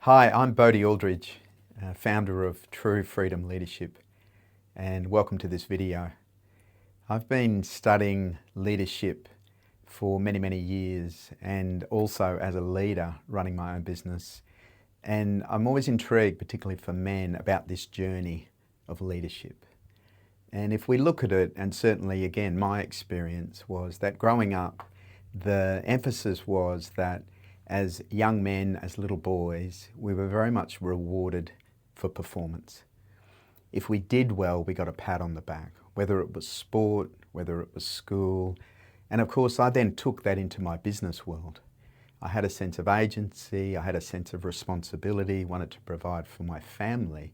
Hi, I'm Bodhi Aldridge, founder of True Freedom Leadership, and welcome to this video. I've been studying leadership for many years and also as a leader running my own business. And I'm always intrigued, particularly for men, about this journey of leadership. And if we look at it, and certainly again, my experience was that growing up, the emphasis was that as young men, as little boys, we were very much rewarded for performance. If we did well, we got a pat on the back, whether it was sport, whether it was school. And of course, I then took that into my business world. I had a sense of agency, I had a sense of responsibility, wanted to provide for my family.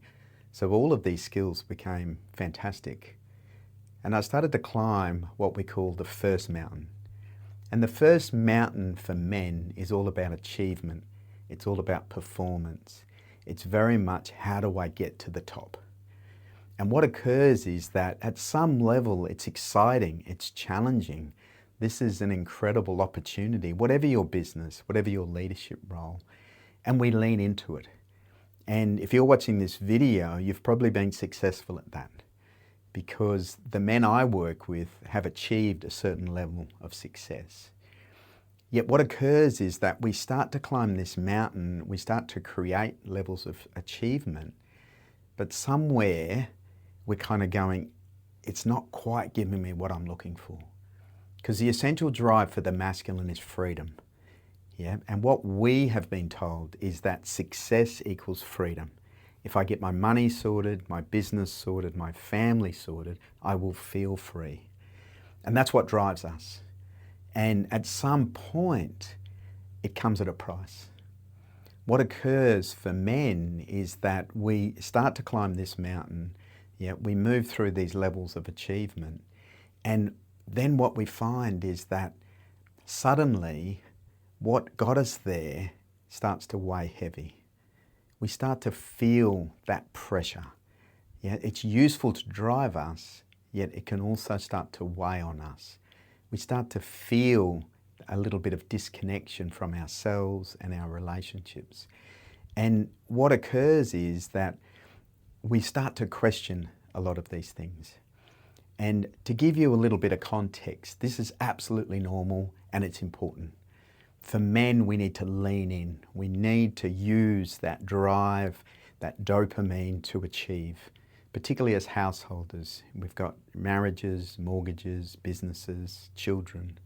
So all of these skills became fantastic. And I started to climb what we call the first mountain. And the first mountain for men is all about achievement. It's all about performance. It's very much, how do I get to the top? And what occurs is that at some level, it's exciting, it's challenging. This is an incredible opportunity, whatever your business, whatever your leadership role, and we lean into it. And if you're watching this video, you've probably been successful at that, because the men I work with have achieved a certain level of success. Yet what occurs is that we start to climb this mountain, we start to create levels of achievement, but somewhere we're kind of going, it's not quite giving me what I'm looking for. Because the essential drive for the masculine is freedom. Yeah? And what we have been told is that success equals freedom. If I get my money sorted, my business sorted, my family sorted, I will feel free. And that's what drives us. And at some point, it comes at a price. What occurs for men is that we start to climb this mountain, we move through these levels of achievement, and then what we find is that suddenly what got us there starts to weigh heavy. We start to feel that pressure. It's useful to drive us, yet it can also start to weigh on us. We start to feel a little bit of disconnection from ourselves and our relationships. And what occurs is that we start to question a lot of these things. And to give you a little bit of context, this is absolutely normal and it's important. For men, we need to lean in. We need to use that drive, that dopamine to achieve, particularly as householders. We've got marriages, mortgages, businesses, children.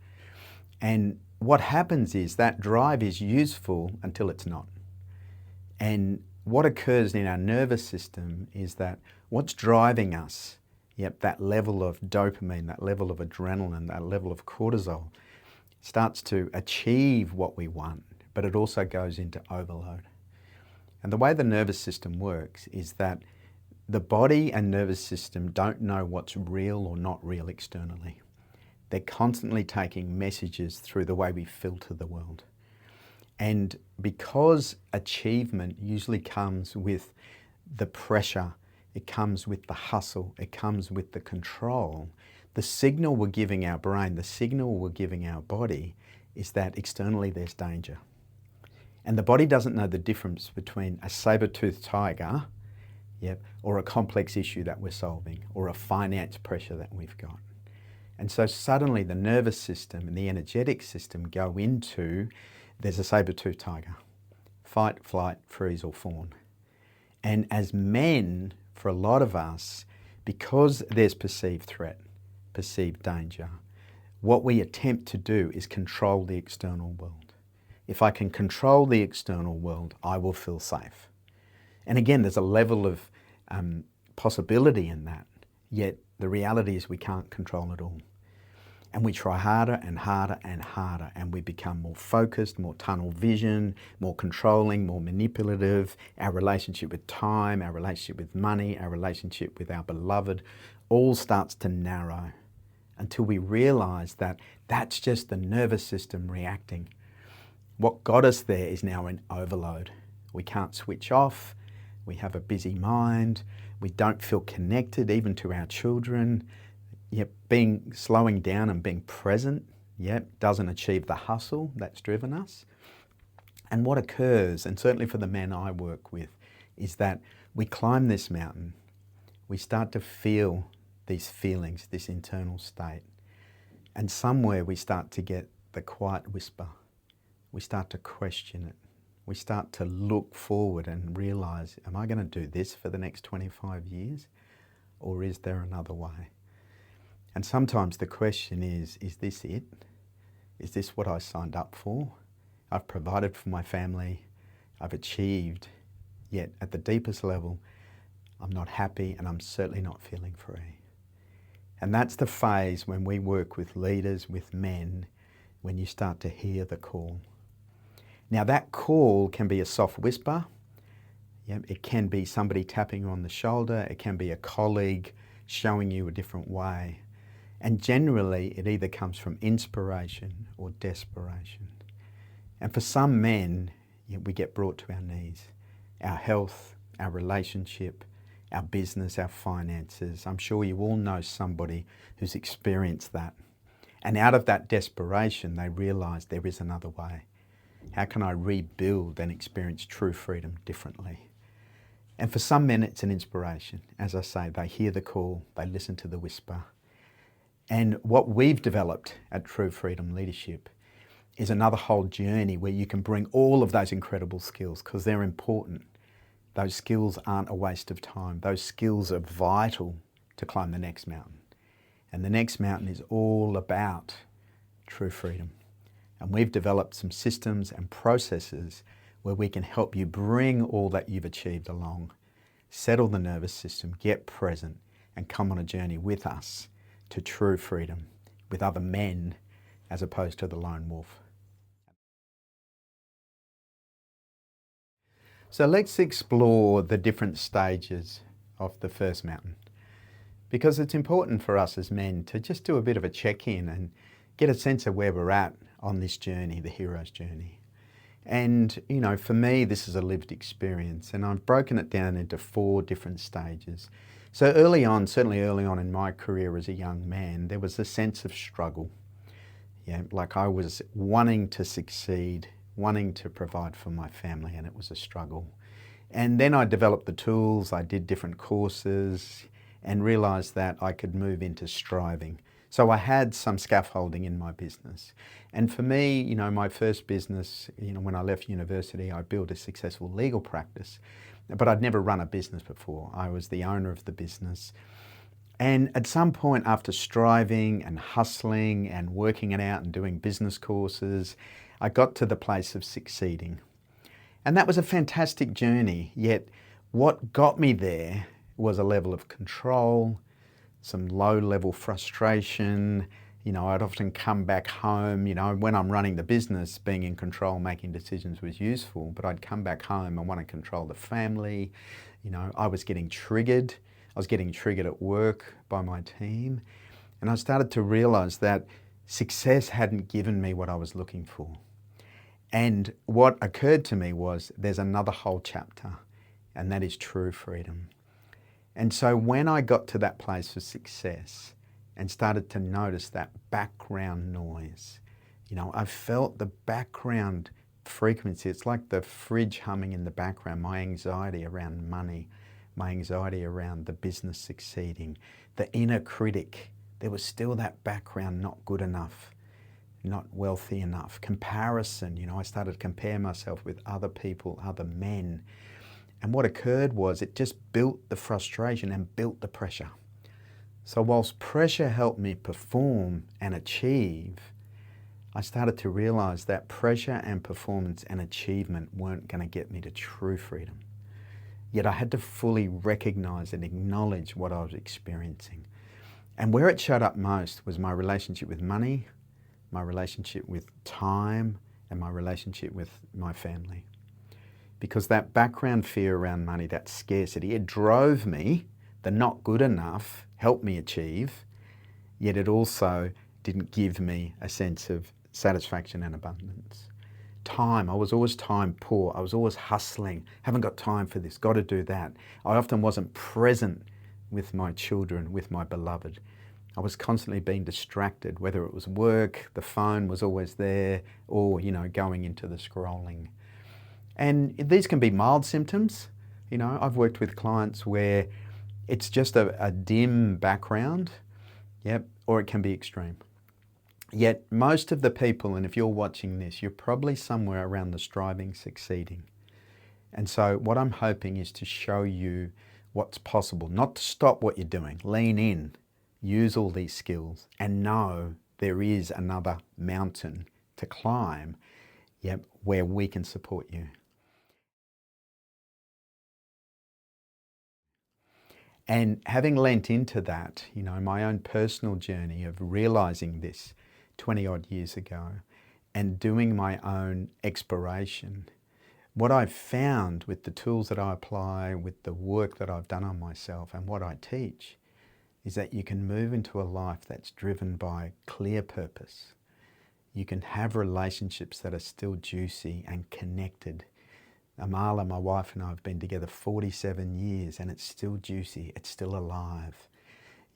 And what happens is that drive is useful until it's not. And what occurs in our nervous system is that what's driving us, that level of dopamine, that level of adrenaline, that level of cortisol, starts to achieve what we want, but it also goes into overload. And the way the nervous system works is that the body and nervous system don't know what's real or not real externally. They're constantly taking messages through the way we filter the world. And because achievement usually comes with the pressure, it comes with the hustle, it comes with the control, the signal we're giving our brain, the signal we're giving our body is that externally there's danger. And the body doesn't know the difference between a saber-toothed tiger, or a complex issue that we're solving, or a finance pressure that we've got. And so suddenly the nervous system and the energetic system go into, there's a saber-toothed tiger. Fight, flight, freeze or fawn. And as men, for a lot of us, because there's perceived threat, perceived danger, what we attempt to do is control the external world. If I can control the external world, I will feel safe. And again, there's a level of possibility in that, yet the reality is we can't control it all. And we try harder and harder and harder, and we become more focused, more tunnel vision, more controlling, more manipulative. Our relationship with time, our relationship with money, our relationship with our beloved, all starts to narrow until we realize that that's just the nervous system reacting. What got us there is now in overload. We can't switch off. We have a busy mind. We don't feel connected even to our children. Slowing down and being present, doesn't achieve the hustle that's driven us. And what occurs, and certainly for the men I work with, is that we climb this mountain, we start to feel these feelings, this internal state, and somewhere we start to get the quiet whisper. We start to question it. We start to look forward and realize, am I going to do this for the next 25 years? Or is there another way? And sometimes the question is this it? Is this what I signed up for? I've provided for my family, I've achieved, yet at the deepest level, I'm not happy and I'm certainly not feeling free. And that's the phase when we work with leaders, with men, when you start to hear the call. Now that call can be a soft whisper. It can be somebody tapping you on the shoulder. It can be a colleague showing you a different way. And generally, it either comes from inspiration or desperation. And for some men, we get brought to our knees. Our health, our relationship, our business, our finances. I'm sure you all know somebody who's experienced that. And out of that desperation, they realize there is another way. How can I rebuild and experience true freedom differently? And for some men, it's an inspiration. As I say, they hear the call, they listen to the whisper. And what we've developed at True Freedom Leadership is another whole journey where you can bring all of those incredible skills because they're important. Those skills aren't a waste of time. Those skills are vital to climb the next mountain. And the next mountain is all about true freedom. And we've developed some systems and processes where we can help you bring all that you've achieved along, settle the nervous system, get present, and come on a journey with us to true freedom with other men as opposed to the lone wolf. So let's explore the different stages of the first mountain, because it's important for us as men to just do a bit of a check-in and get a sense of where we're at on this journey, the hero's journey. And, for me, this is a lived experience, and I've broken it down into 4 different stages. So early on, certainly early on in my career as a young man, there was a sense of struggle. Like I was wanting to succeed, wanting to provide for my family, and it was a struggle. And then I developed the tools, I did different courses, and realized that I could move into striving. So I had some scaffolding in my business. And for me, my first business, when I left university, I built a successful legal practice, but I'd never run a business before. I was the owner of the business. And at some point, after striving and hustling and working it out and doing business courses, I got to the place of succeeding. And that was a fantastic journey, yet what got me there was a level of control, some low-level frustration. I'd often come back home, when I'm running the business, being in control, making decisions was useful, but I'd come back home and want to control the family. I was getting triggered. I was getting triggered at work by my team. And I started to realize that success hadn't given me what I was looking for. And what occurred to me was there's another whole chapter, and that is true freedom. And so when I got to that place of success and started to notice that background noise, I felt the background frequency. It's like the fridge humming in the background, my anxiety around money, my anxiety around the business succeeding, the inner critic. There was still that background, not good enough, not wealthy enough. Comparison, I started to compare myself with other people, other men. And what occurred was it just built the frustration and built the pressure. So whilst pressure helped me perform and achieve, I started to realize that pressure and performance and achievement weren't going to get me to true freedom. Yet I had to fully recognize and acknowledge what I was experiencing. And where it showed up most was my relationship with money, my relationship with time, and my relationship with my family. Because that background fear around money, that scarcity, it drove me. The not good enough helped me achieve, yet it also didn't give me a sense of satisfaction and abundance. Time, I was always time poor. I was always hustling. Haven't got time for this, got to do that. I often wasn't present with my children, with my beloved. I was constantly being distracted, whether it was work, the phone was always there, or, going into the scrolling. And these can be mild symptoms. You know, I've worked with clients where it's just a dim background, yep, or it can be extreme. Yet most of the people, and if you're watching this, you're probably somewhere around the striving, succeeding. And so what I'm hoping is to show you what's possible, not to stop what you're doing. Lean in, use all these skills, and know there is another mountain to climb, yep, where we can support you. And having lent into that, you know, my own personal journey of realizing this 20 odd years ago and doing my own exploration, what I've found with the tools that I apply, with the work that I've done on myself and what I teach, is that you can move into a life that's driven by clear purpose. You can have relationships that are still juicy and connected. Amala, my wife, and I have been together 47 years and it's still juicy, it's still alive.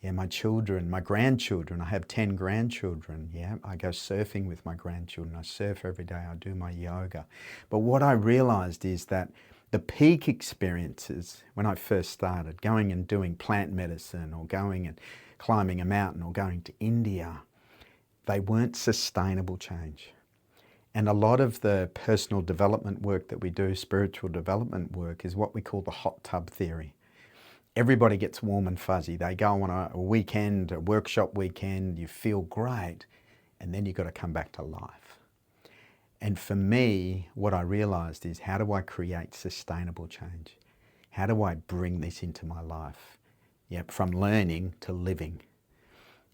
Yeah, my children, my grandchildren, I have 10 grandchildren, yeah. I go surfing with my grandchildren, I surf every day, I do my yoga. But what I realized is that the peak experiences when I first started, going and doing plant medicine or going and climbing a mountain or going to India, they weren't sustainable change. And a lot of the personal development work that we do, spiritual development work, is what we call the hot tub theory. Everybody gets warm and fuzzy. They go on a weekend, a workshop weekend, you feel great, and then you've got to come back to life. And for me, what I realized is, how do I create sustainable change? How do I bring this into my life? Yep, from learning to living.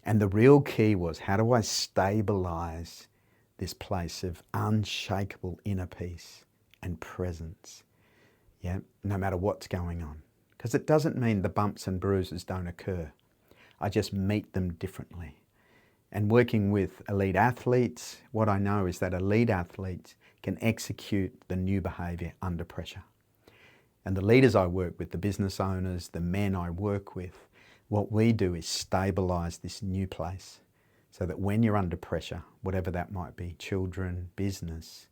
And the real key was, how do I stabilize this place of unshakable inner peace and presence, yeah, no matter what's going on? Because it doesn't mean the bumps and bruises don't occur. I just meet them differently. And working with elite athletes, what I know is that elite athletes can execute the new behaviour under pressure. And the leaders I work with, the business owners, the men I work with, what we do is stabilise this new place so that when you're under pressure, whatever that might be, children, business,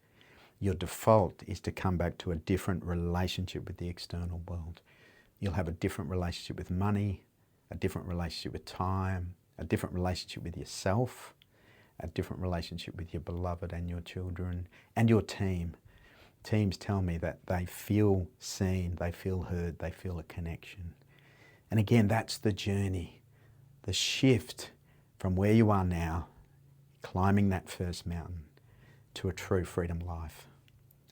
your default is to come back to a different relationship with the external world. You'll have a different relationship with money, a different relationship with time, a different relationship with yourself, a different relationship with your beloved and your children and your team. Teams tell me that they feel seen, they feel heard, they feel a connection. And again, that's the journey, the shift from where you are now, climbing that first mountain, to a true freedom life.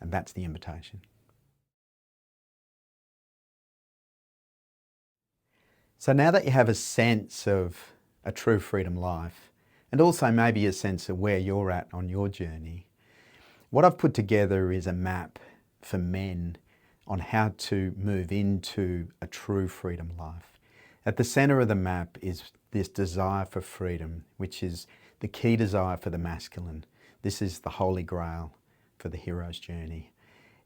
And that's the invitation. So now that you have a sense of a true freedom life, and also maybe a sense of where you're at on your journey, what I've put together is a map for men on how to move into a true freedom life. At the center of the map is this desire for freedom, which is the key desire for the masculine. This is the holy grail for the hero's journey.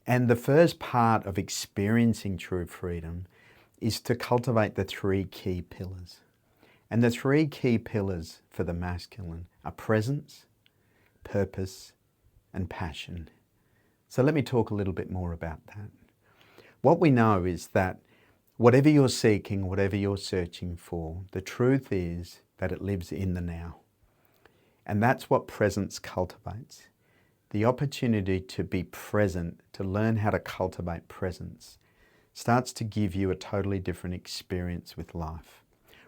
And the first part of experiencing true freedom is to cultivate the three key pillars. And the three key pillars for the masculine are presence, purpose, and passion. So let me talk a little bit more about that. What we know is that whatever you're seeking, whatever you're searching for, the truth is that it lives in the now. And that's what presence cultivates. The opportunity to be present, to learn how to cultivate presence, starts to give you a totally different experience with life.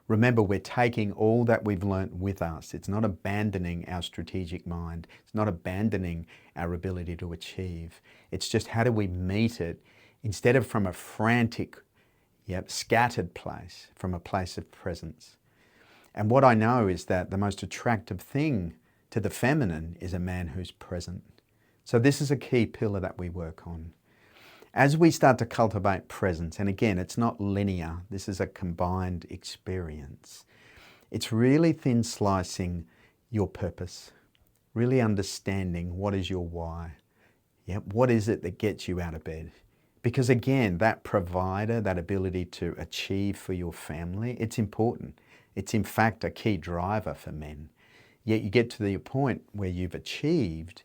Remember, we're taking all that we've learnt with us. It's not abandoning our strategic mind. It's not abandoning our ability to achieve. It's just, how do we meet it instead of from a frantic, scattered place, from a place of presence. And what I know is that the most attractive thing to the feminine is a man who's present. So this is a key pillar that we work on. As we start to cultivate presence, and again, it's not linear, this is a combined experience. It's really thin slicing your purpose, really understanding what is your why. What is it that gets you out of bed? Because again, that provider, that ability to achieve for your family, it's important. It's in fact a key driver for men. Yet you get to the point where you've achieved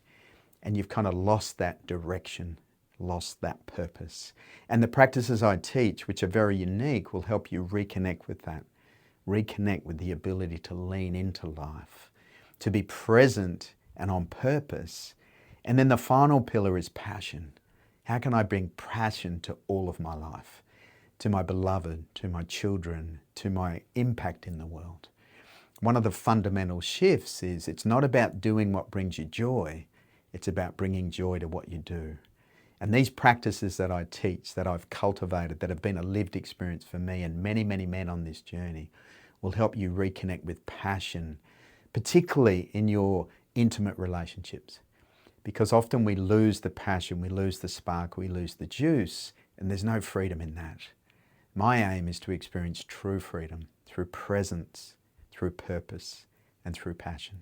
and you've kind of lost that direction, lost that purpose. And the practices I teach, which are very unique, will help you reconnect with that. Reconnect with the ability to lean into life, to be present and on purpose. And then the final pillar is passion. How can I bring passion to all of my life? To my beloved, to my children, to my impact in the world? One of the fundamental shifts is it's not about doing what brings you joy. It's about bringing joy to what you do. And these practices that I teach, that I've cultivated, that have been a lived experience for me and many, many men on this journey, will help you reconnect with passion, particularly in your intimate relationships. Because often we lose the passion, we lose the spark, we lose the juice, and there's no freedom in that. My aim is to experience true freedom through presence, through purpose, and through passion.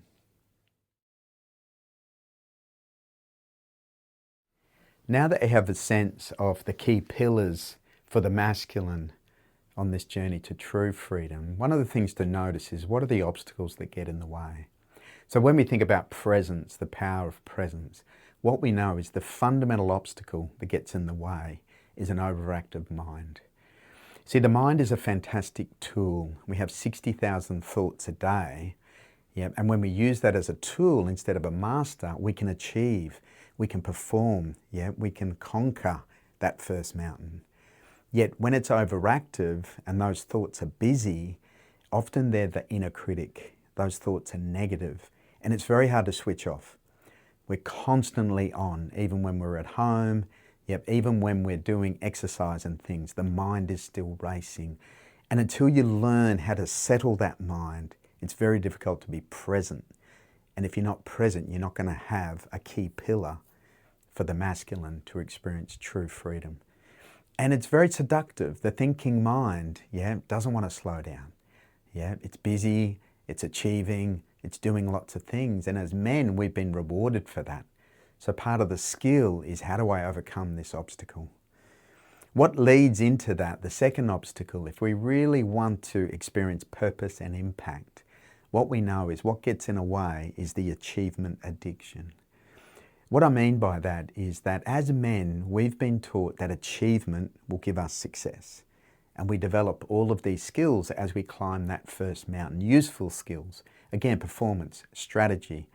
Now that I have a sense of the key pillars for the masculine on this journey to true freedom, one of the things to notice is what are the obstacles that get in the way? So when we think about presence, the power of presence, what we know is the fundamental obstacle that gets in the way is an overactive mind. See, the mind is a fantastic tool. We have 60,000 thoughts a day. And when we use that as a tool instead of a master, we can achieve, we can perform, we can conquer that first mountain. Yet when it's overactive and those thoughts are busy, often they're the inner critic. Those thoughts are negative, and it's very hard to switch off. We're constantly on, even when we're at home, even when we're doing exercise and things, the mind is still racing. And until you learn how to settle that mind, it's very difficult to be present. And if you're not present, you're not going to have a key pillar for the masculine to experience true freedom. And it's very seductive. The thinking mind, doesn't want to slow down. It's busy, it's achieving, it's doing lots of things. And as men, we've been rewarded for that. So part of the skill is, how do I overcome this obstacle? What leads into that, the second obstacle, if we really want to experience purpose and impact, what we know is what gets in the way is the achievement addiction. What I mean by that is that as men, we've been taught that achievement will give us success. And we develop all of these skills as we climb that first mountain, useful skills. Again, performance, strategy,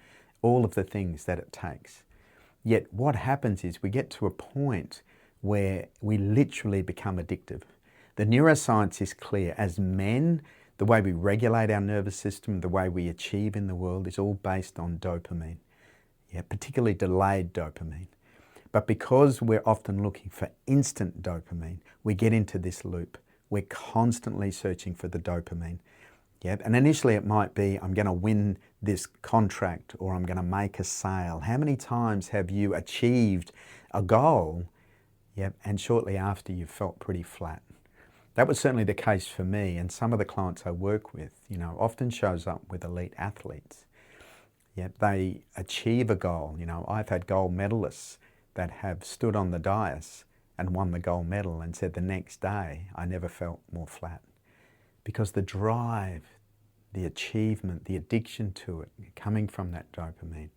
all of the things that it takes. Yet what happens is we get to a point where we literally become addictive. The neuroscience is clear. As men, the way we regulate our nervous system, the way we achieve in the world is all based on dopamine. Particularly delayed dopamine. But because we're often looking for instant dopamine, we get into this loop. We're constantly searching for the dopamine. And initially it might be, I'm going to win this contract, or I'm going to make a sale. How many times have you achieved a goal, and shortly after you felt pretty flat? That was certainly the case for me, and some of the clients I work with, often shows up with elite athletes. They achieve a goal. I've had gold medalists that have stood on the dais and won the gold medal and said the next day, I never felt more flat. Because the drive, the achievement, the addiction to it, coming from that dopamine,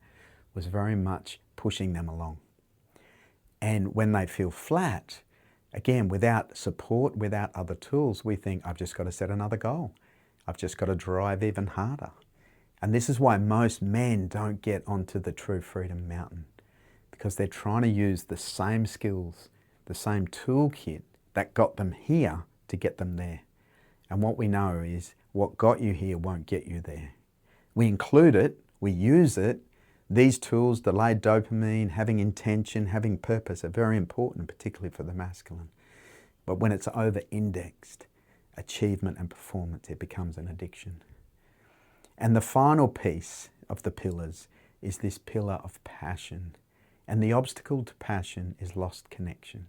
was very much pushing them along. And when they feel flat, again, without support, without other tools, we think, I've just got to set another goal. I've just got to drive even harder. And this is why most men don't get onto the true freedom mountain, because they're trying to use the same skills, the same toolkit that got them here to get them there. And what we know is what got you here won't get you there. We include it, we use it. These tools, delayed dopamine, having intention, having purpose, are very important, particularly for the masculine. But when it's over-indexed, achievement and performance, it becomes an addiction. And the final piece of the pillars is this pillar of passion. And the obstacle to passion is lost connection.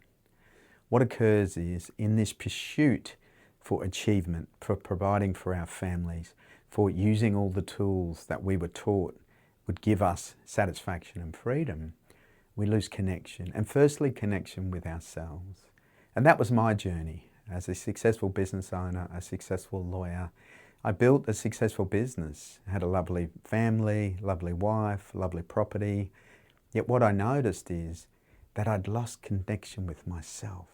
What occurs is, in this pursuit for achievement, for providing for our families, for using all the tools that we were taught would give us satisfaction and freedom, we lose connection. And firstly, connection with ourselves. And that was my journey as a successful business owner, a successful lawyer. I built a successful business. I had a lovely family, lovely wife, lovely property. Yet what I noticed is that I'd lost connection with myself.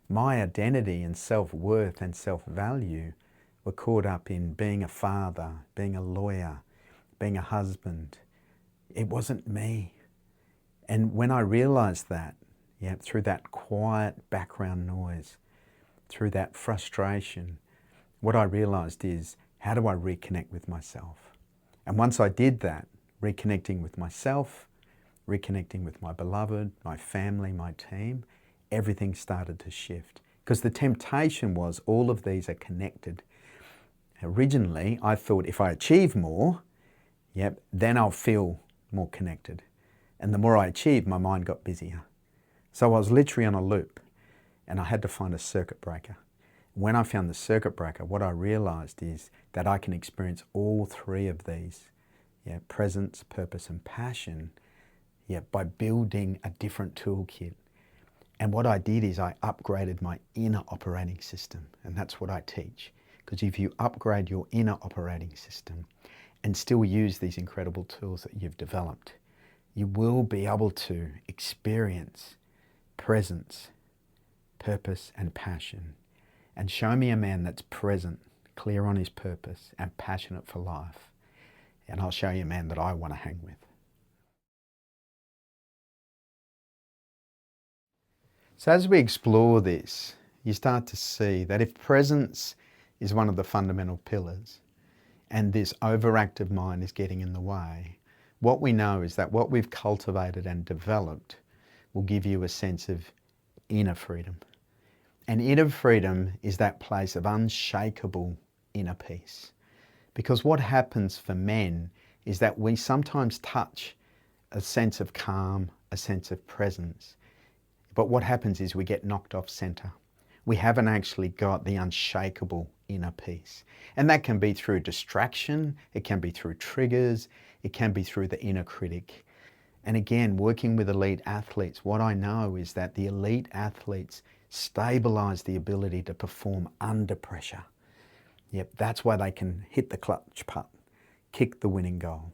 My identity and self-worth and self-value were caught up in being a father, being a lawyer, being a husband. It wasn't me. And when I realized that, through that quiet background noise, through that frustration, what I realized is, how do I reconnect with myself? And once I did that, reconnecting with myself, reconnecting with my beloved, my family, my team, everything started to shift. Because the temptation was all of these are connected. Originally, I thought if I achieve more, then I'll feel more connected. And the more I achieved, my mind got busier. So I was literally on a loop, and I had to find a circuit breaker. When I found the circuit breaker, what I realized is that I can experience all three of these, presence, purpose, and passion, by building a different toolkit. And what I did is I upgraded my inner operating system, and that's what I teach. Because if you upgrade your inner operating system and still use these incredible tools that you've developed, you will be able to experience presence, purpose, and passion. And show me a man that's present, clear on his purpose, and passionate for life. And I'll show you a man that I want to hang with. So as we explore this, you start to see that if presence is one of the fundamental pillars, and this overactive mind is getting in the way, what we know is that what we've cultivated and developed will give you a sense of inner freedom. And inner freedom is that place of unshakable inner peace. Because what happens for men is that we sometimes touch a sense of calm, a sense of presence. But what happens is we get knocked off center. We haven't actually got the unshakable inner peace. And that can be through distraction, it can be through triggers, it can be through the inner critic. And again, working with elite athletes, what I know is that the elite athletes stabilize the ability to perform under pressure. That's why they can hit the clutch putt, kick the winning goal.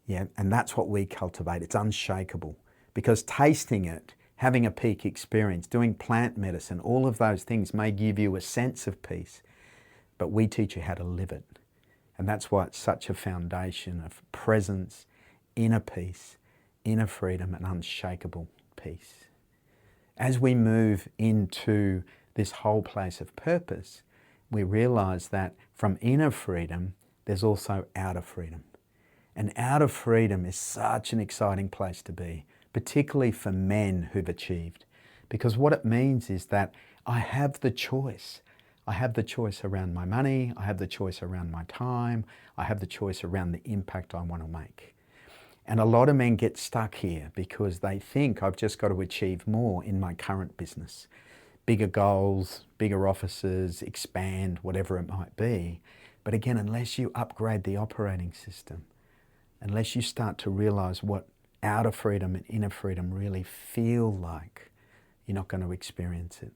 And that's what we cultivate. It's unshakable. Because tasting it, having a peak experience, doing plant medicine, all of those things may give you a sense of peace, but we teach you how to live it. And that's why it's such a foundation of presence, inner peace, inner freedom, and unshakable peace. As we move into this whole place of purpose, we realize that from inner freedom, there's also outer freedom. And outer freedom is such an exciting place to be, particularly for men who've achieved. Because what it means is that I have the choice. I have the choice around my money, I have the choice around my time, I have the choice around the impact I want to make. And a lot of men get stuck here because they think I've just got to achieve more in my current business. Bigger goals, bigger offices, expand, whatever it might be. But again, unless you upgrade the operating system, unless you start to realize what outer freedom and inner freedom really feel like, you're not going to experience it.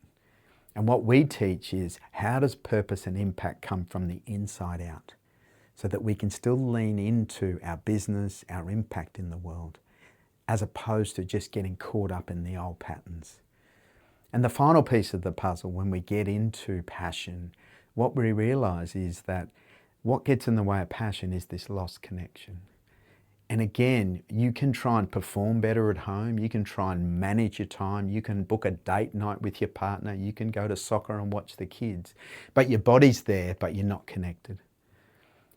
And what we teach is, how does purpose and impact come from the inside out, so that we can still lean into our business, our impact in the world, as opposed to just getting caught up in the old patterns. And the final piece of the puzzle, when we get into passion, what we realize is that what gets in the way of passion is this lost connection. And again, you can try and perform better at home, you can try and manage your time, you can book a date night with your partner, you can go to soccer and watch the kids, but your body's there, but you're not connected.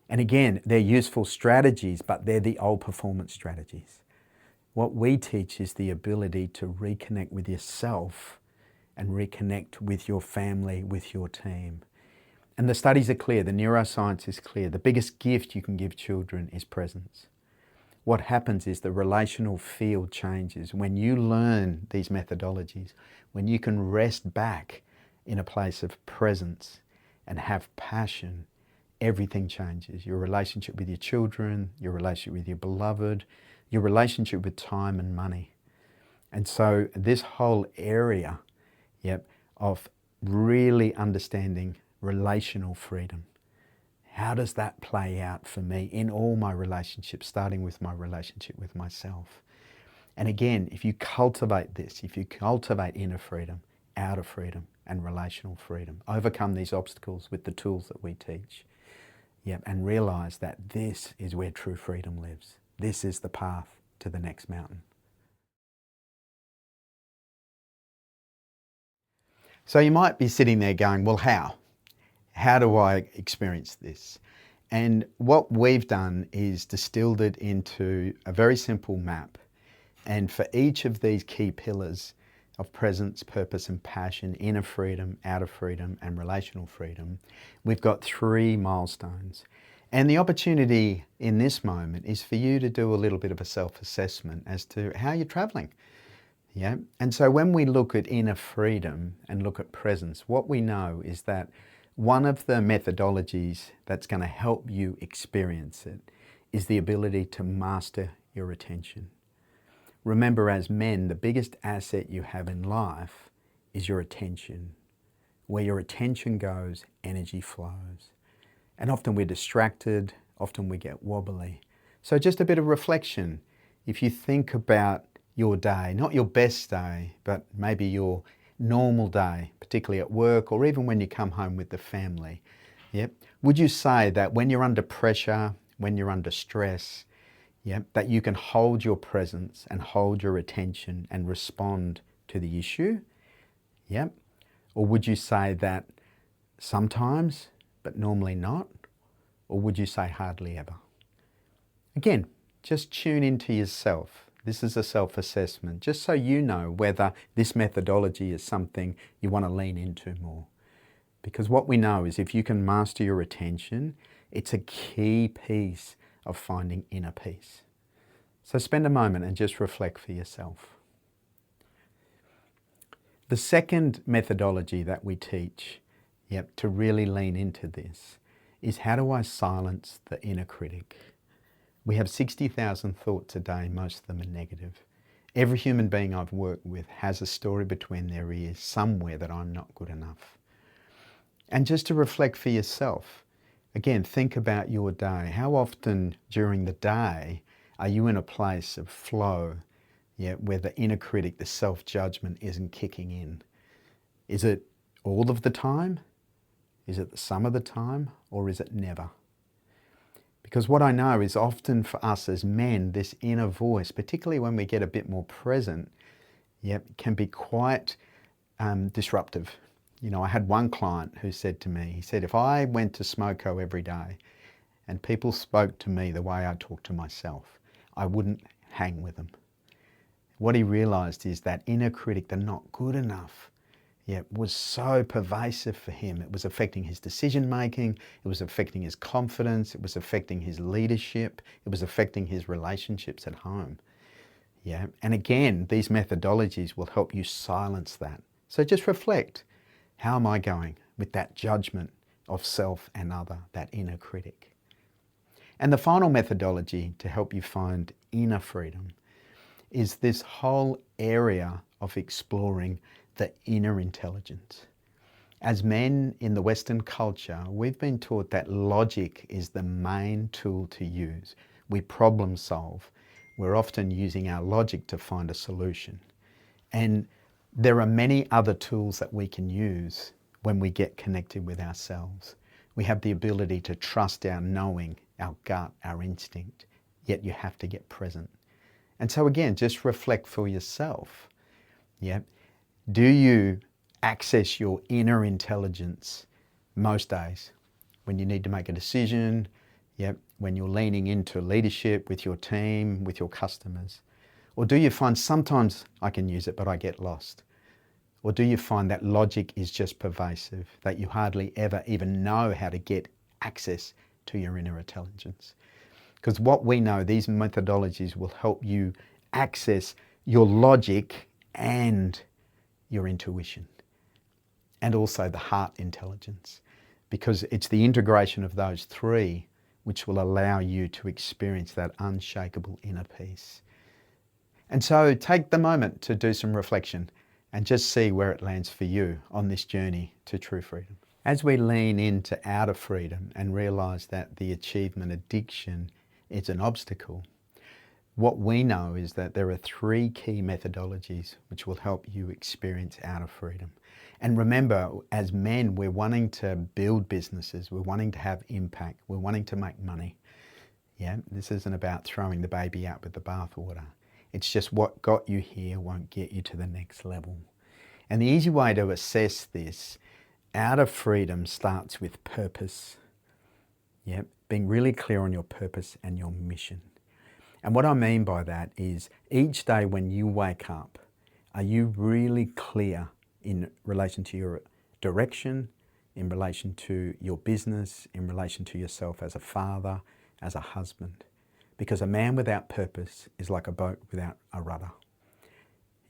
And again, they're useful strategies, but they're the old performance strategies. What we teach is the ability to reconnect with yourself and reconnect with your family, with your team. And the studies are clear, the neuroscience is clear. The biggest gift you can give children is presence. What happens is the relational field changes. When you learn these methodologies, when you can rest back in a place of presence and have passion, everything changes. Your relationship with your children, your relationship with your beloved, your relationship with time and money. And so this whole area, of really understanding relational freedom. How does that play out for me in all my relationships, starting with my relationship with myself? And again, if you cultivate this, if you cultivate inner freedom, outer freedom, and relational freedom, overcome these obstacles with the tools that we teach, and realize that this is where true freedom lives. This is the path to the next mountain. So you might be sitting there going, well, how? How do I experience this? And what we've done is distilled it into a very simple map. And for each of these key pillars of presence, purpose, and passion, inner freedom, outer freedom, and relational freedom, we've got 3 milestones. And the opportunity in this moment is for you to do a little bit of a self-assessment as to how you're traveling. Yeah. And so when we look at inner freedom and look at presence, what we know is that one of the methodologies that's going to help you experience it is the ability to master your attention. Remember, as men, the biggest asset you have in life is your attention. Where your attention goes, energy flows. And often we're distracted, often we get wobbly. So just a bit of reflection. If you think about your day, not your best day, but maybe your normal day, particularly at work or even when you come home with the family, would you say that when you're under pressure, when you're under stress, that you can hold your presence and hold your attention and respond to the issue? Or would you say that sometimes, but normally not? Or would you say hardly ever? Again, just tune into yourself. This is a self-assessment, just so you know whether this methodology is something you want to lean into more. Because what we know is if you can master your attention, it's a key piece of finding inner peace. So spend a moment and just reflect for yourself. The second methodology that we teach, to really lean into this, is how do I silence the inner critic? We have 60,000 thoughts a day, most of them are negative. Every human being I've worked with has a story between their ears somewhere that I'm not good enough. And just to reflect for yourself, again, think about your day. How often during the day are you in a place of flow, where the inner critic, the self-judgment isn't kicking in? Is it all of the time? Is it some of the time? Or is it never? Because what I know is often for us as men, this inner voice, particularly when we get a bit more present, can be quite disruptive. I had one client who said to me, he said, if I went to Smoko every day and people spoke to me the way I talk to myself, I wouldn't hang with them. What he realized is that inner critic, the not good enough, was so pervasive for him. It was affecting his decision making, it was affecting his confidence, it was affecting his leadership, it was affecting his relationships at home. And again, these methodologies will help you silence that. So just reflect, how am I going with that judgment of self and other, that inner critic? And the final methodology to help you find inner freedom is this whole area of exploring the inner intelligence. As men in the Western culture, we've been taught that logic is the main tool to use. We problem solve. We're often using our logic to find a solution. And there are many other tools that we can use when we get connected with ourselves. We have the ability to trust our knowing, our gut, our instinct, yet you have to get present. And so again, just reflect for yourself. Do you access your inner intelligence most days when you need to make a decision, when you're leaning into leadership with your team, with your customers? Or do you find sometimes I can use it, but I get lost? Or do you find that logic is just pervasive, that you hardly ever even know how to get access to your inner intelligence? Because what we know, these methodologies will help you access your logic and your intuition, and also the heart intelligence, because it's the integration of those 3 which will allow you to experience that unshakable inner peace. And so take the moment to do some reflection and just see where it lands for you on this journey to true freedom. As we lean into outer freedom and realize that the achievement addiction is an obstacle, what we know is that there are 3 key methodologies which will help you experience outer freedom. And remember, as men, we're wanting to build businesses, we're wanting to have impact, we're wanting to make money. Yeah, this isn't about throwing the baby out with the bathwater. It's just what got you here won't get you to the next level. And the easy way to assess this, outer freedom starts with purpose. Yeah, being really clear on your purpose and your mission. And what I mean by that is each day when you wake up, are you really clear in relation to your direction, in relation to your business, in relation to yourself as a father, as a husband? Because a man without purpose is like a boat without a rudder.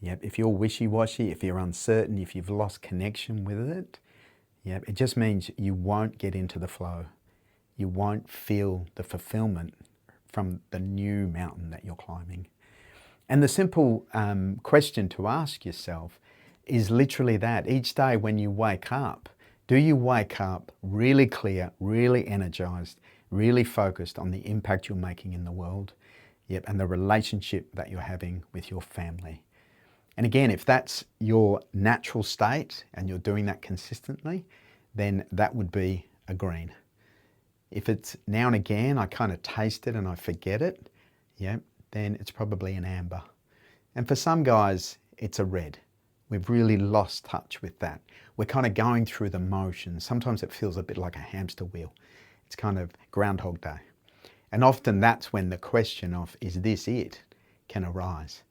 Yep. If you're wishy-washy, if you're uncertain, if you've lost connection with it, yep, it just means you won't get into the flow. You won't feel the fulfillment from the new mountain that you're climbing. And the simple question to ask yourself is literally that. Each day when you wake up, do you wake up really clear, really energized, really focused on the impact you're making in the world, yep, and the relationship that you're having with your family? And again, if that's your natural state and you're doing that consistently, then that would be a green. If it's now and again, I kind of taste it and I forget it, yeah, then it's probably an amber. And for some guys, it's a red. We've really lost touch with that. We're kind of going through the motions. Sometimes it feels a bit like a hamster wheel. It's kind of Groundhog Day. And often that's when the question of, is this it, can arise.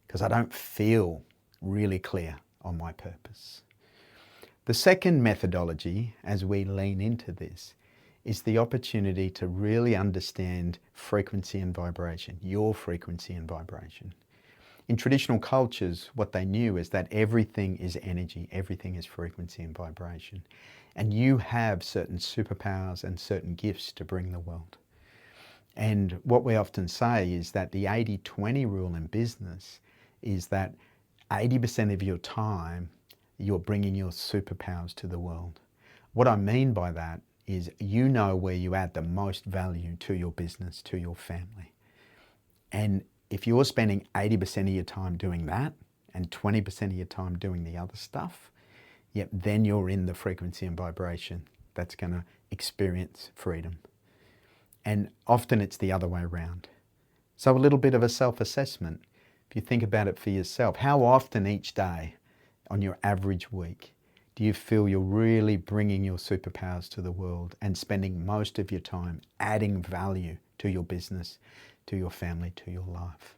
Because I don't feel really clear on my purpose. The second methodology, as we lean into this, is the opportunity to really understand frequency and vibration, your frequency and vibration. In traditional cultures, what they knew is that everything is energy, everything is frequency and vibration. And you have certain superpowers and certain gifts to bring the world. And what we often say is that the 80-20 rule in business is that 80% of your time, you're bringing your superpowers to the world. What I mean by that is you know where you add the most value to your business, to your family. And if you're spending 80% of your time doing that and 20% of your time doing the other stuff, yep, then you're in the frequency and vibration that's going to experience freedom. And often it's the other way around. So a little bit of a self-assessment. If you think about it for yourself, how often each day on your average week do you feel you're really bringing your superpowers to the world and spending most of your time adding value to your business, to your family, to your life?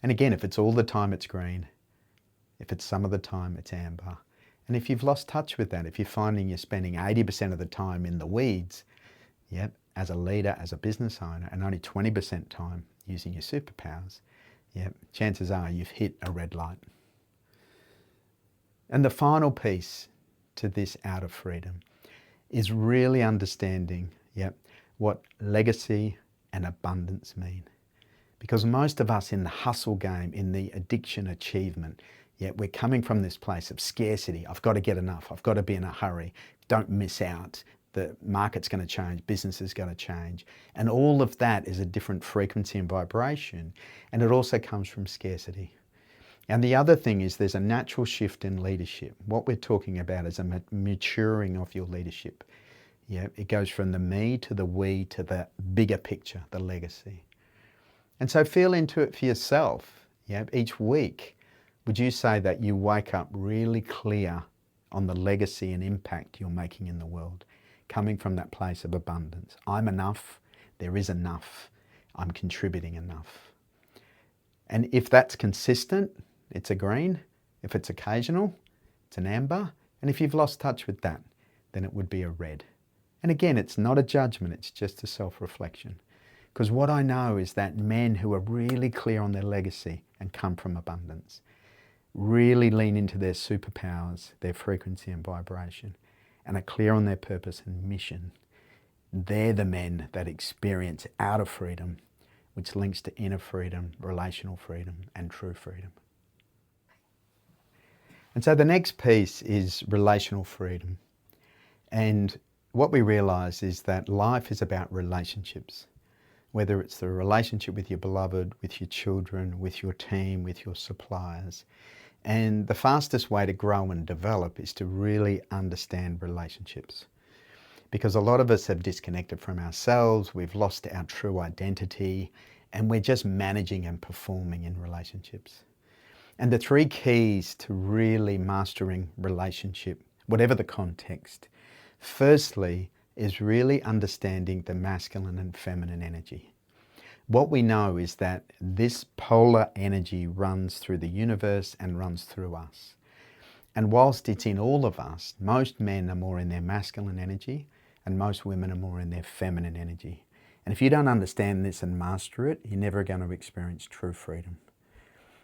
And again, if it's all the time, it's green. If it's some of the time, it's amber. And if you've lost touch with that, if you're finding you're spending 80% of the time in the weeds, yep, as a leader, as a business owner, and only 20% time using your superpowers, yep, chances are you've hit a red light. And the final piece to this outer freedom is really understanding, yep, what legacy and abundance mean. Because most of us in the hustle game, in the addiction achievement, yet we're coming from this place of scarcity. I've got to get enough. I've got to be in a hurry. Don't miss out. The market's going to change. Business is going to change. And all of that is a different frequency and vibration. And it also comes from scarcity. And the other thing is there's a natural shift in leadership. What we're talking about is a maturing of your leadership. Yeah, it goes from the me to the we to the bigger picture, the legacy. And so feel into it for yourself. Yeah, each week, would you say that you wake up really clear on the legacy and impact you're making in the world, coming from that place of abundance? I'm enough. There is enough. I'm contributing enough. And if that's consistent, it's a green. If it's occasional, it's an amber. And if you've lost touch with that, then it would be a red. And again, it's not a judgment, it's just a self-reflection. Because what I know is that men who are really clear on their legacy and come from abundance, really lean into their superpowers, their frequency and vibration, and are clear on their purpose and mission, they're the men that experience outer freedom, which links to inner freedom, relational freedom, and true freedom. And so the next piece is relational freedom. And what we realize is that life is about relationships. whether it's the relationship with your beloved, with your children, with your team, with your suppliers. And the fastest way to grow and develop is to really understand relationships. Because a lot of us have disconnected from ourselves, we've lost our true identity, and we're just managing and performing in relationships. And the three keys to really mastering relationship, whatever the context, firstly is really understanding the masculine and feminine energy. What we know is that this polar energy runs through the universe and runs through us. And whilst it's in all of us, most men are more in their masculine energy and most women are more in their feminine energy. And if you don't understand this and master it, you're never going to experience true freedom.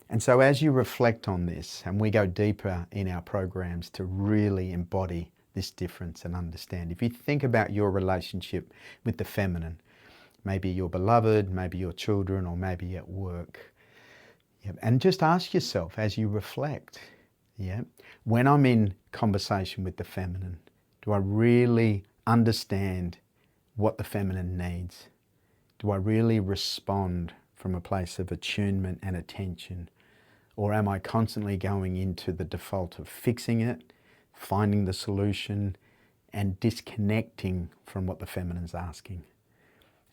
And so as you reflect on this, and we go deeper in our programs to really embody this difference and understand, if you think about your relationship with the feminine, maybe your beloved, maybe your children, or maybe at work, and just ask yourself as you reflect, when I'm in conversation with the feminine, do I really understand what the feminine needs? Do I really respond from a place of attunement and attention? Or am I constantly going into the default of fixing it, finding the solution, and disconnecting from what the feminine's asking?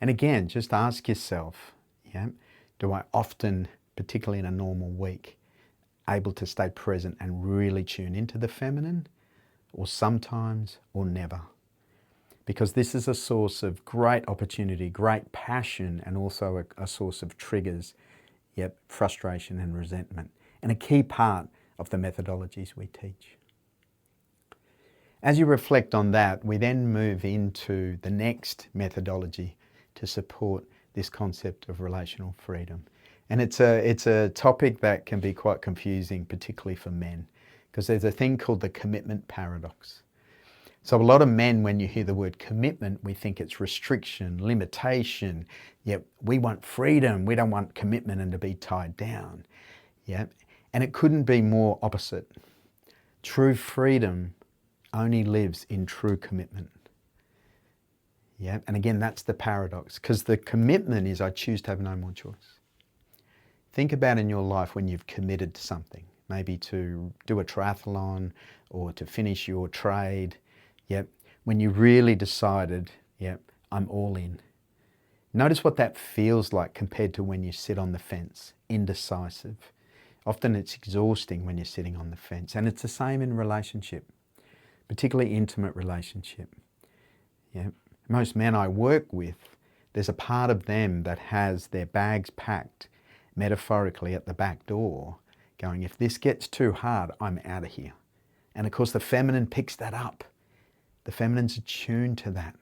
And again, just ask yourself, do I often, particularly in a normal week, able to stay present and really tune into the feminine, or sometimes, or never? Because this is a source of great opportunity, great passion, and also a source of triggers, frustration and resentment, and a key part of the methodologies we teach. As you reflect on that, we then move into the next methodology to support this concept of relational freedom. And it's a topic that can be quite confusing, particularly for men, because there's a thing called the commitment paradox. So a lot of men, when you hear the word commitment, we think it's restriction, limitation. We want freedom. We don't want commitment and to be tied down. And it couldn't be more opposite. True freedom only lives in true commitment. And again, that's the paradox, because the commitment is I choose to have no more choice. Think about in your life when you've committed to something, maybe to do a triathlon or to finish your trade. When you really decided, I'm all in. Notice what that feels like compared to when you sit on the fence, indecisive. Often it's exhausting when you're sitting on the fence, and it's the same in relationship, particularly intimate relationship. Most men I work with, there's a part of them that has their bags packed, metaphorically at the back door, going, if this gets too hard, I'm out of here. And of course the feminine picks that up. The feminine's attuned to that.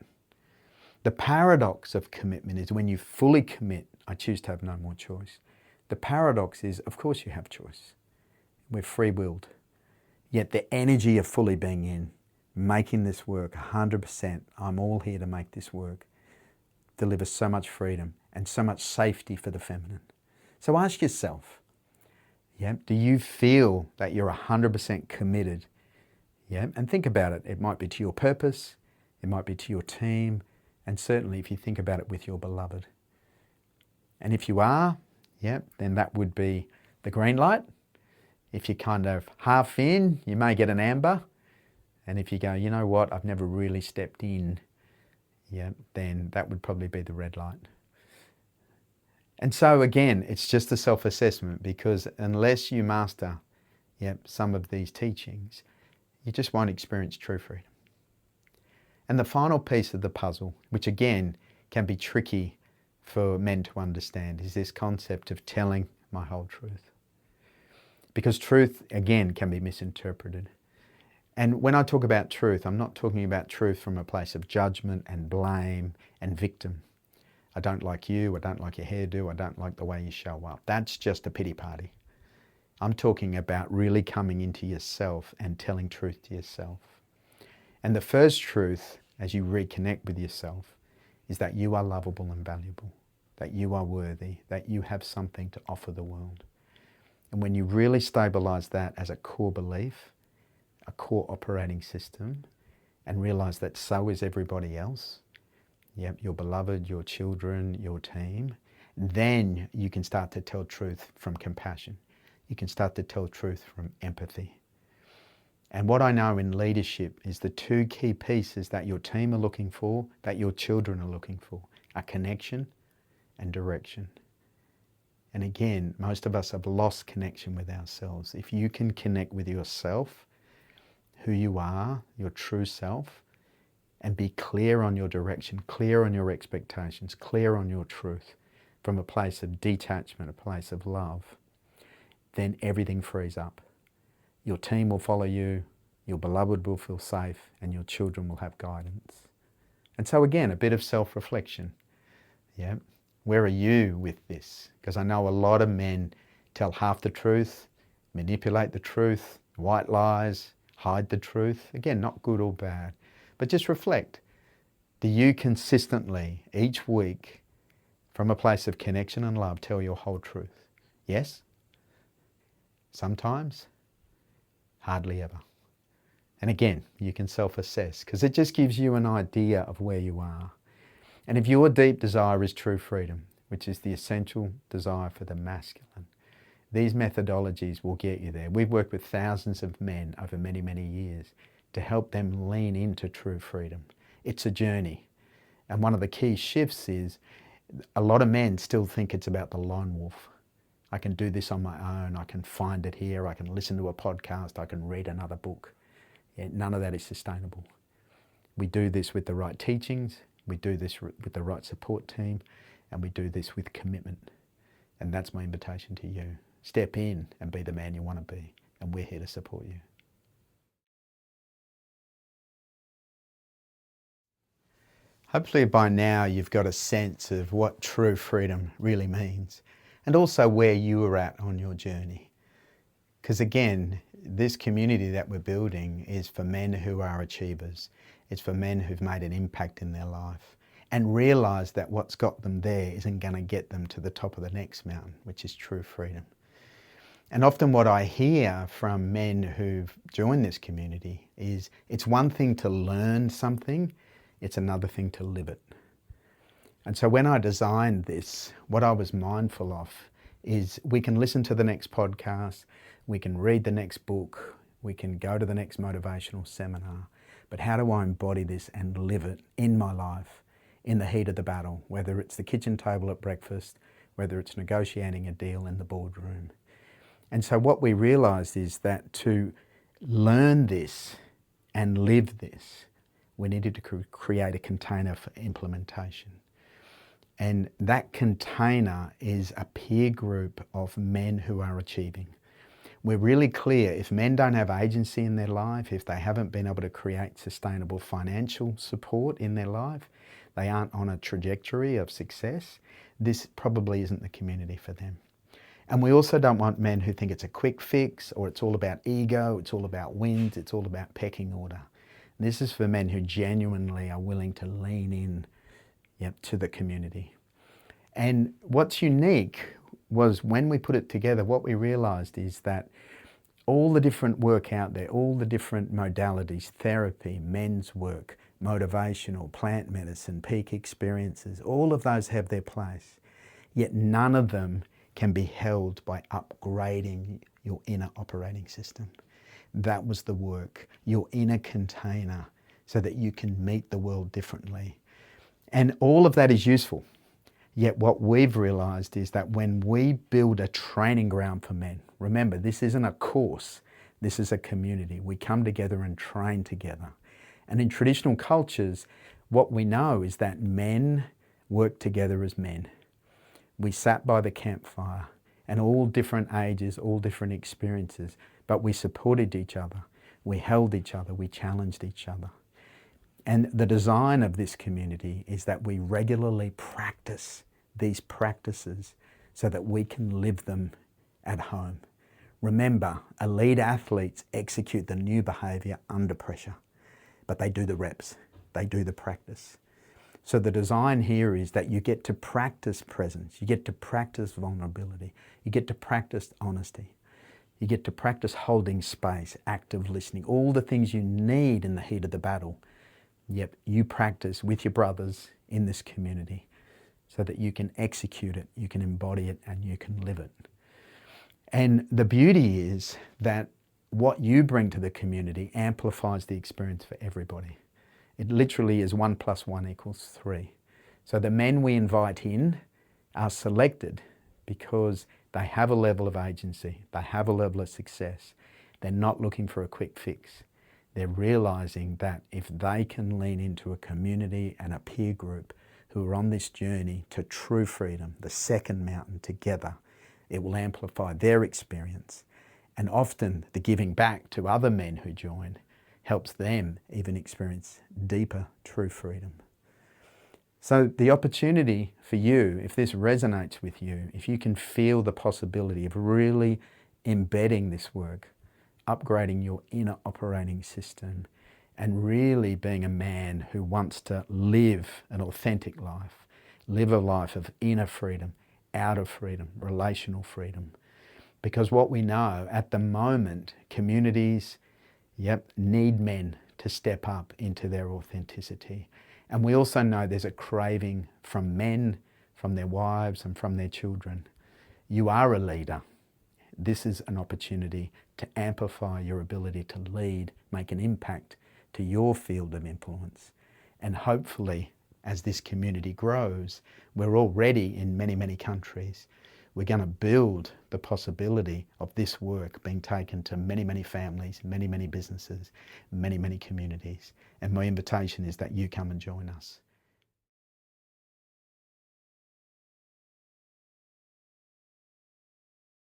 The paradox of commitment is when you fully commit, I choose to have no more choice. The paradox is, of course you have choice. We're free-willed. Yet the energy of fully being in, making this work 100%, I'm all here to make this work, delivers so much freedom and so much safety for the feminine. So ask yourself, do you feel that you're 100% committed? And think about it. It might be to your purpose, it might be to your team, and certainly if you think about it with your beloved. And if you are, then that would be the green light. If you're kind of half in, you may get an amber. And if you go, you know what, I've never really stepped in, then that would probably be the red light. And so again, it's just a self-assessment, because unless you master some of these teachings, you just won't experience true freedom. And the final piece of the puzzle, which again can be tricky for men to understand, is this concept of telling my whole truth. Because truth, again, can be misinterpreted. And when I talk about truth, I'm not talking about truth from a place of judgment and blame and victim. I don't like you, I don't like your hairdo, I don't like the way you show up. That's just a pity party. I'm talking about really coming into yourself and telling truth to yourself. And the first truth, as you reconnect with yourself, is that you are lovable and valuable, that you are worthy, that you have something to offer the world. And when you really stabilize that as a core belief, a core operating system, and realize that so is everybody else, yep, your beloved, your children, your team, then you can start to tell truth from compassion. You can start to tell truth from empathy. And what I know in leadership is the two key pieces that your team are looking for, that your children are looking for, are connection and direction. And again, most of us have lost connection with ourselves. If you can connect with yourself, who you are, your true self, and be clear on your direction, clear on your expectations, clear on your truth, from a place of detachment, a place of love, then everything frees up. Your team will follow you, your beloved will feel safe, and your children will have guidance. And so again, a bit of self-reflection. Yeah, where are you with this? Because I know a lot of men tell half the truth, manipulate the truth, white lies, hide the truth. Again, not good or bad, but just reflect. Do you consistently, each week, from a place of connection and love, tell your whole truth? Yes? Sometimes? Hardly ever. And again, you can self-assess because it just gives you an idea of where you are. And if your deep desire is true freedom, which is the essential desire for the masculine, these methodologies will get you there. We've worked with thousands of men over many, many years to help them lean into true freedom. It's a journey. And one of the key shifts is a lot of men still think it's about the lone wolf. I can do this on my own. I can find it here. I can listen to a podcast. I can read another book. Yeah, none of that is sustainable. We do this with the right teachings. We do this with the right support team. And we do this with commitment. And that's my invitation to you. Step in and be the man you want to be. And we're here to support you. Hopefully by now you've got a sense of what true freedom really means and also where you are at on your journey. Because again, this community that we're building is for men who are achievers. It's for men who've made an impact in their life and realise that what's got them there isn't going to get them to the top of the next mountain, which is true freedom. And often what I hear from men who've joined this community is it's one thing to learn something, it's another thing to live it. And so when I designed this, what I was mindful of is we can listen to the next podcast, we can read the next book, we can go to the next motivational seminar, but how do I embody this and live it in my life, in the heat of the battle, whether it's the kitchen table at breakfast, whether it's negotiating a deal in the boardroom. And so what we realised is that to learn this and live this, we needed to create a container for implementation. And that container is a peer group of men who are achieving. We're really clear, if men don't have agency in their life, if they haven't been able to create sustainable financial support in their life, they aren't on a trajectory of success, this probably isn't the community for them. And we also don't want men who think it's a quick fix or it's all about ego, it's all about wins, it's all about pecking order. This is for men who genuinely are willing to lean in to the community. And what's unique was when we put it together, what we realised is that all the different work out there, all the different modalities, therapy, men's work, motivational, plant medicine, peak experiences, all of those have their place. Yet none of them can be held by upgrading your inner operating system. That was the work, your inner container, so that you can meet the world differently. And all of that is useful. Yet what we've realised is that when we build a training ground for men, remember, this isn't a course, this is a community. We come together and train together. And in traditional cultures, what we know is that men work together as men. We sat by the campfire, and all different ages, all different experiences, but we supported each other, we held each other, we challenged each other. And the design of this community is that we regularly practice these practices so that we can live them at home. Remember, elite athletes execute the new behaviour under pressure, but they do the reps, they do the practice. So the design here is that you get to practice presence, you get to practice vulnerability, you get to practice honesty, you get to practice holding space, active listening, all the things you need in the heat of the battle. Yep, you practice with your brothers in this community so that you can execute it, you can embody it, and you can live it. And the beauty is that what you bring to the community amplifies the experience for everybody. It literally is 1 + 1 = 3. So the men we invite in are selected because they have a level of agency, they have a level of success. They're not looking for a quick fix. They're realizing that if they can lean into a community and a peer group who are on this journey to true freedom, the second mountain together, it will amplify their experience. And often the giving back to other men who join helps them even experience deeper true freedom. So the opportunity for you, if this resonates with you, if you can feel the possibility of really embedding this work, upgrading your inner operating system, and really being a man who wants to live an authentic life, live a life of inner freedom, outer freedom, relational freedom. Because what we know at the moment, communities, need men to step up into their authenticity. And we also know there's a craving from men, from their wives, and from their children. You are a leader. This is an opportunity to amplify your ability to lead, make an impact to your field of influence. And hopefully, as this community grows, we're already in many, many countries. We're going to build the possibility of this work being taken to many, many families, many, many businesses, many, many communities. And my invitation is that you come and join us.